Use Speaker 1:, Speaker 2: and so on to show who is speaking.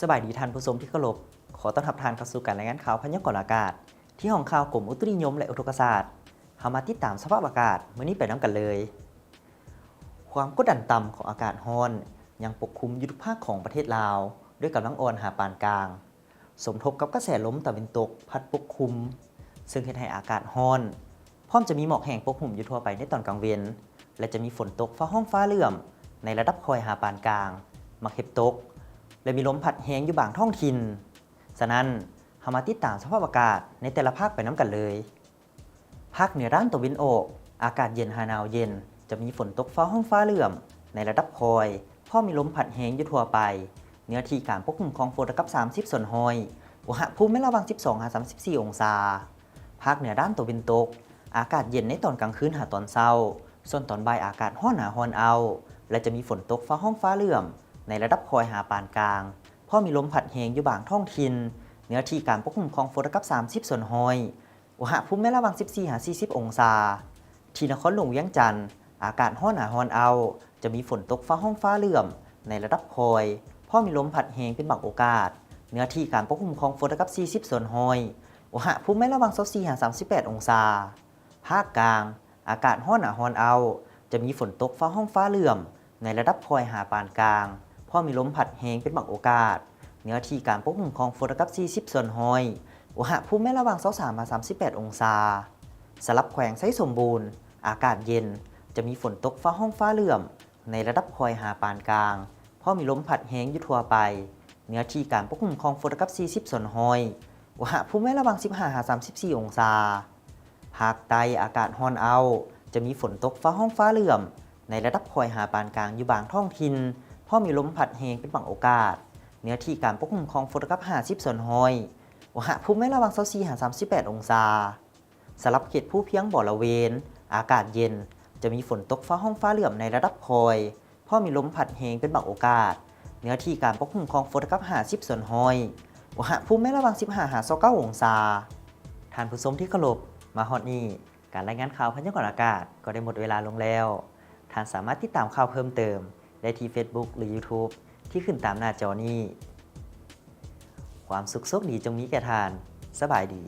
Speaker 1: สบายดีท่านผู้ชมที่เคารพขอต้อนรับท่านเข้าสู่การรายงานข่าวพยากรณ์อากาศที่ห้องข่าวกรมอุตุนิยมและอุทกศาสตร์เฮามาติดตามสภาพอากาศมื้อนี้ไปน้ำกันเลยความกดดันต่ำของอากาศร้อนยังปกคลุมอยู่ทุกภาคของประเทศลาวด้วยกำลังอ่อนหาปานกลางสมทบกับกระแสลมตะวันตกพัดปกคลุมซึ่งเฮ็ดให้อากาศร้อนพร้อมจะมีหมอกแห้งปกคลุมอยู่ทั่วไปในตอนกลางเวนและจะมีฝนตกฟ้าห้องฟ้าเหลื่อมในระดับคอยหาปานกลางมักเห็บตกและมีลมพัดแห้งอยู่บางท้องถิ่นฉะนั้นเฮามาติดตามสภาพอากาศในแต่ละภาคไปน้ำกันเลยภาคเหนือด้านตะวันออกอากาศเย็นหาหนาวเย็นจะมีฝนตกฟ้าห้องฟ้าเหลื่อมในระดับคอยพอมีลมพัดแห้งอยู่ทั่วไปเนื้อที่การปกคลุมของฝนกับ30ส่วนห้อยอุณหภูมิไม่ระหว่าง12-34องศาภาคเหนือด้านตะวันตกอากาศเย็นในตอนกลางคืนหาตอนเช้าส่วนตอนบ่ายอากาศร้อนหนาร้อนเอาและจะมีฝนตกฟ้าห้องฟ้าเหลื่อมในระดับคอยหาปานกลางพอมีลมพัดแห้งอยู่บางท้องถิ่นเนื้อที่การปกคลุมของฝนกับ30ส่วนห้อยอุณหภูมิไม่ระหว่าง14-40องศาที่นครหลวงเวียงจันทร์อากาศร้อนหนาร้อนเอาจะมีฝนตกฟ้าห้องฟ้าเหลื่อมในระดับคอยพอมีลมพัดแห้งเป็นบางโอกาสเนื้อที่การปกคลุมของฝนกับ40ส่วนห้อยอุณหภูมิไม่ระหว่าง24-38องศาภาคกลางอากาศร้อนหนาร้อนเอาจะมีฝนตกฟ้าห้องฟ้าเหลื่อมในระดับคอยหาปานกลางพอมีลมพัดแห้งเป็นบางโอกาสเนื้อที่การปกคลุมของฝนกับ40ส่วนห้อยอุณหภูมิไม่ระหว่าง23-38องศาสลับแขวงไซสมบูรณ์อากาศเย็นจะมีฝนตกฟ้าห้องฟ้าเหลื่อมในระดับคอยหาปานกลางพอมีลมพัดแห้งอยู่ทั่วไปเนื้อที่การปกคลุมของฝนกับ40ส่วนห้อยอุณหภูมิไม่ระหว่าง15-34องศาภาคใต้อากาศร้อนเอาจะมีฝนตกฟ้าห้องฟ้าเหลื่อมในระดับคอยหาปานกลางอยู่บางท้องถิ่นพอมีลมพัดแห้งเป็นบางโอกาสเนื้อที่การปกคลุมของฝนกับ50ส่วนห้อยอุณหภูมิไม่ระหว่าง24-38องศาสำหรับเขตผู้เพียงบ่อละเวนอากาศเย็นจะมีฝนตกฟ้าห้องฟ้าเหลื่อมในระดับคอยพอมีลมพัดแห้งเป็นบางโอกาสเนื้อที่การปกคลุมของฝนกับ50ส่วนห้อยอุณหภูมิไม่ระหว่าง15-29องศาท่านผู้ชมที่เคารพมาฮอดนี้การรายงานข่าวพยากรณ์อากาศก็ได้หมดเวลาลงแล้วท่านสามารถติดตามข่าวเพิ่มเติมได้ที่ Facebook หรือ YouTube ที่ขึ้นตามหน้าจอนี้ความสุขโชคดีจงมีแก่ท่านสบายดี